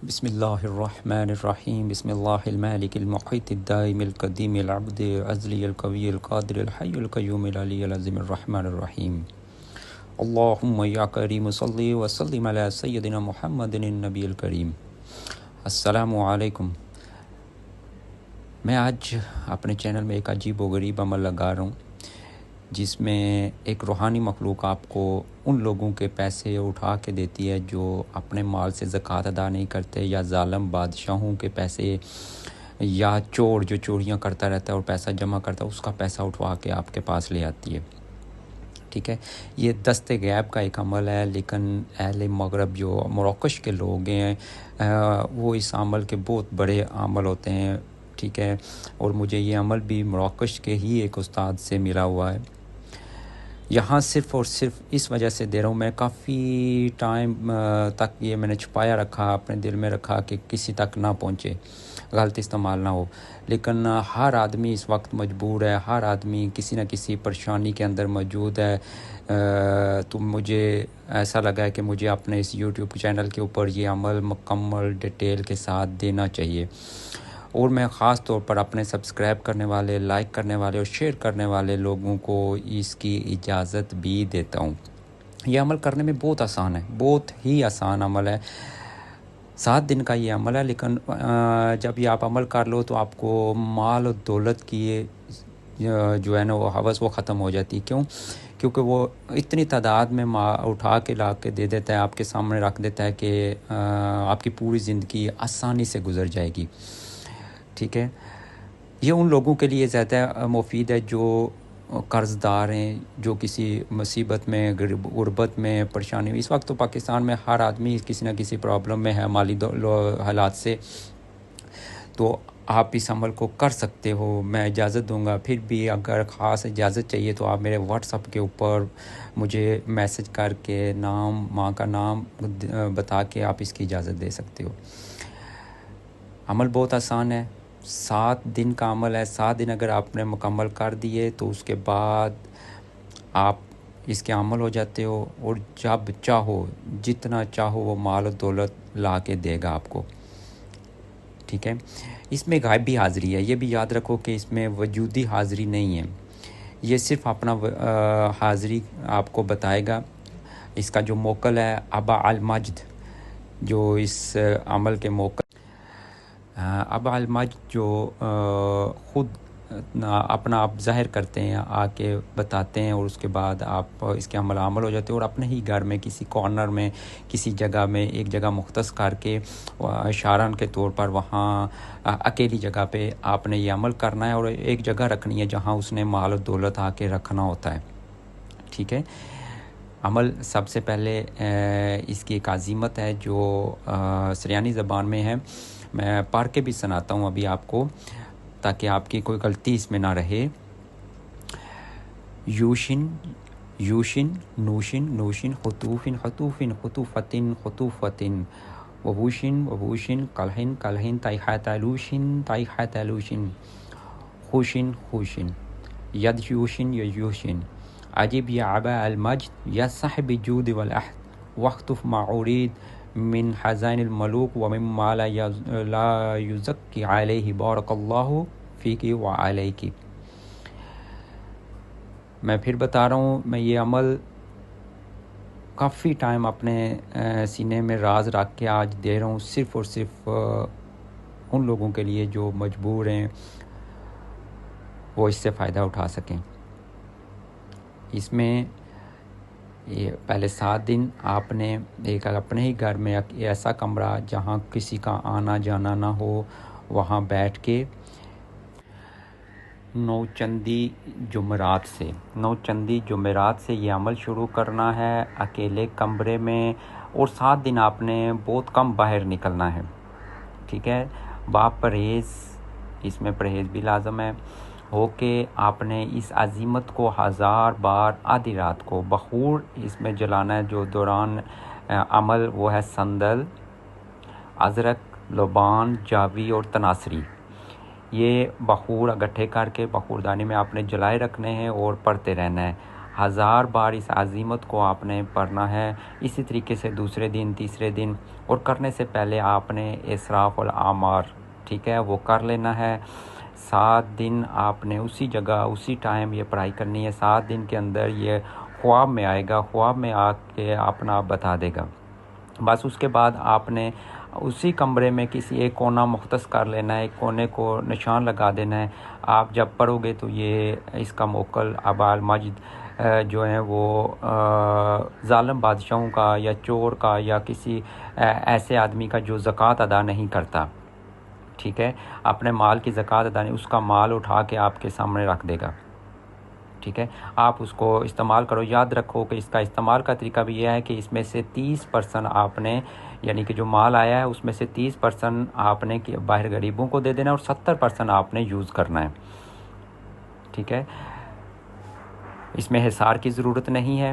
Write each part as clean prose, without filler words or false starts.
بسم اللہ الرحمن الرحیم بسم اللہ المالک المحیط الدائم القدیم العبد الازلی القوی القادر الحی القیوم العلی العظیم الرحمن الرحیم اللہم یا کریم صلی وسلم علی سیدنا محمد النبی الکریم۔ السلام علیکم۔ میں آج اپنے چینل میں ایک عجیب و غریب عمل لگا رہا ہوں جس میں ایک روحانی مخلوق آپ کو ان لوگوں کے پیسے اٹھا کے دیتی ہے جو اپنے مال سے زکوٰۃ ادا نہیں کرتے، یا ظالم بادشاہوں کے پیسے، یا چور جو چوریاں کرتا رہتا ہے اور پیسہ جمع کرتا ہے، اس کا پیسہ اٹھوا کے آپ کے پاس لے آتی ہے۔ ٹھیک ہے، یہ دست غیب کا ایک عمل ہے، لیکن اہل مغرب جو مراکش کے لوگ ہیں وہ اس عمل کے بہت بڑے عمل ہوتے ہیں۔ ٹھیک ہے، اور مجھے یہ عمل بھی مراکش کے ہی ایک استاد سے ملا ہوا ہے۔ یہاں صرف اور صرف اس وجہ سے دے رہا ہوں، میں کافی ٹائم تک یہ میں نے چھپایا رکھا، اپنے دل میں رکھا کہ کسی تک نہ پہنچے، غلط استعمال نہ ہو، لیکن ہر آدمی اس وقت مجبور ہے، ہر آدمی کسی نہ کسی پریشانی کے اندر موجود ہے۔ تو مجھے ایسا لگا ہے کہ مجھے اپنے اس یوٹیوب چینل کے اوپر یہ عمل مکمل ڈیٹیل کے ساتھ دینا چاہیے، اور میں خاص طور پر اپنے سبسکرائب کرنے والے، لائک کرنے والے اور شیئر کرنے والے لوگوں کو اس کی اجازت بھی دیتا ہوں۔ یہ عمل کرنے میں بہت آسان ہے، بہت ہی آسان عمل ہے، 7 دن کا یہ عمل ہے، لیکن جب یہ آپ عمل کر لو تو آپ کو مال و دولت کی جو ہے نا وہ ہوس وہ ختم ہو جاتی ہے۔ کیونکہ وہ اتنی تعداد میں اٹھا کے لا کے دے دیتا ہے، آپ کے سامنے رکھ دیتا ہے کہ آپ کی پوری زندگی آسانی سے گزر جائے گی۔ ٹھیک ہے، یہ ان لوگوں کے لیے زیادہ مفید ہے جو قرض دار ہیں، جو کسی مصیبت میں، غربت میں، پریشانی میں۔ اس وقت تو پاکستان میں ہر آدمی کسی نہ کسی پرابلم میں ہے مالی حالات سے، تو آپ اس عمل کو کر سکتے ہو، میں اجازت دوں گا۔ پھر بھی اگر خاص اجازت چاہیے تو آپ میرے واٹس ایپ کے اوپر مجھے میسج کر کے نام، ماں کا نام بتا کے آپ اس کی اجازت دے سکتے ہو۔ عمل بہت آسان ہے، 7 دن کا عمل ہے۔ 7 دن اگر آپ نے مکمل کر دیے تو اس کے بعد آپ اس کے عمل ہو جاتے ہو، اور جب چاہو، جتنا چاہو وہ مال و دولت لا کے دے گا آپ کو۔ ٹھیک ہے، اس میں غائبی حاضری ہے، یہ بھی یاد رکھو کہ اس میں وجودی حاضری نہیں ہے، یہ صرف اپنا حاضری آپ کو بتائے گا۔ اس کا جو موکل ہے ابا المجد، جو اس عمل کے موکل ابا المجد، جو خود اپنا آپ ظاہر کرتے ہیں، آ کے بتاتے ہیں، اور اس کے بعد آپ اس کے عمل ہو جاتے ہیں، اور اپنے ہی گھر میں کسی کارنر میں، کسی جگہ میں، ایک جگہ مختص کر کے اشارن کے طور پر وہاں اکیلی جگہ پہ آپ نے یہ عمل کرنا ہے، اور ایک جگہ رکھنی ہے جہاں اس نے مال و دولت آ کے رکھنا ہوتا ہے۔ ٹھیک ہے، عمل سب سے پہلے اس کی ایک عظیمت ہے جو سریانی زبان میں ہے، میں پڑھ کے بھی سناتا ہوں ابھی آپ کو تاکہ آپ کی کوئی غلطی اس میں نہ رہے۔ یوشن یوشن، نوشن نوشن، خطوفن خطوفن، خطوفتن خطوفتن، وبوشن وبوشن، کلہن کلہن، تائحت لوشن تائحت لوشن، خوشن خوشن، ید یوشن یوشن، عجب یا ابا المجد یا صاحب جود والعہد، واختف ما ارید من خزائن الملوک ومما لا یزکی علیہ، بارک اللہ فیکی وعلیکی۔ میں پھر بتا رہا ہوں، میں یہ عمل کافی ٹائم اپنے سینے میں راز رکھ کے آج دے رہا ہوں، صرف اور صرف ان لوگوں کے لیے جو مجبور ہیں وہ اس سے فائدہ اٹھا سکیں۔ اس میں یہ پہلے 7 دن آپ نے ایک اپنے ہی گھر میں ایسا کمرہ جہاں کسی کا آنا جانا نہ ہو، وہاں بیٹھ کے 9 چندی جمعرات سے یہ عمل شروع کرنا ہے، اکیلے کمرے میں، اور 7 دن آپ نے بہت کم باہر نکلنا ہے۔ ٹھیک ہے، پرہیز، اس میں پرہیز بھی لازم ہے، ہو کہ آپ نے اس عظیمت کو 1000 بار آدھی رات کو بخور اس میں جلانا ہے۔ جو دوران عمل وہ ہے سندل، ازرق، لبان، جاوی اور تناسری، یہ بخور اکٹھے کر کے بخوردانی میں آپ نے جلائے رکھنے ہیں اور پڑھتے رہنا ہے۔ 1000 بار اس عزیمت کو آپ نے پڑھنا ہے. اسی طریقے سے دوسرے دن، تیسرے دن، اور کرنے سے پہلے آپ نے اسراف الاعمار، ٹھیک ہے، وہ کر لینا ہے. 7 دن آپ نے اسی جگہ اسی ٹائم یہ پڑھائی کرنی ہے. 7 دن کے اندر یہ خواب میں آئے گا، خواب میں آ کے اپنا آپ بتا دے گا. بس اس کے بعد آپ نے اسی کمرے میں کسی ایک کونا مختص کر لینا ہے، ایک کونے کو نشان لگا دینا ہے. آپ جب پڑھو گے تو یہ اس کا موکل ابا المجد جو ہیں وہ ظالم بادشاہوں کا یا چور کا یا کسی ایسے آدمی کا جو زکوٰۃ ادا نہیں کرتا، ٹھیک ہے، اپنے مال کی زکوٰۃ ادا نہیں، اس کا مال اٹھا کے آپ کے سامنے رکھ دے گا. ٹھیک ہے، آپ اس کو استعمال کرو. یاد رکھو کہ اس کا استعمال کا طریقہ بھی یہ ہے کہ اس میں سے 30% آپ نے، یعنی کہ جو مال آیا ہے اس میں سے 30% آپ نے باہر غریبوں کو دے دینا اور 70% آپ نے یوز کرنا ہے. ٹھیک ہے، اس میں حصار کی ضرورت نہیں ہے،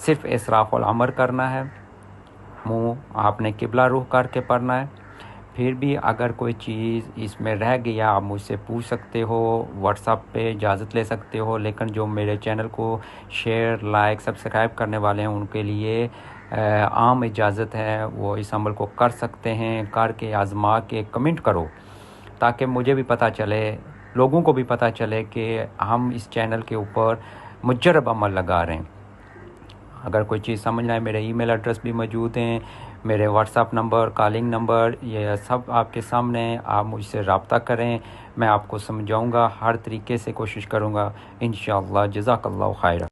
صرف اسراف العمر کرنا ہے. منہ آپ نے قبلہ رخ کر کے پڑھنا ہے. پھر بھی اگر کوئی چیز اس میں رہ گیا آپ مجھ سے پوچھ سکتے ہو، واٹس ایپ پہ اجازت لے سکتے ہو. لیکن جو میرے چینل کو شیئر، لائک، سبسکرائب کرنے والے ہیں ان کے لیے عام اجازت ہے، وہ اس عمل کو کر سکتے ہیں. کر کے آزما کے کمنٹ کرو تاکہ مجھے بھی پتہ چلے، لوگوں کو بھی پتہ چلے کہ ہم اس چینل کے اوپر مجرب عمل لگا رہے ہیں. اگر کوئی چیز سمجھنا ہے، میرے ای میل ایڈریس بھی موجود ہیں، میرے what's app number, calling number, یہ سب آپ کے سامنے ہیں. آپ مجھ سے رابطہ کریں، میں آپ کو سمجھاؤں گا، ہر طریقے سے کوشش کروں گا انشاءاللہ. جزاک اللہ خیر.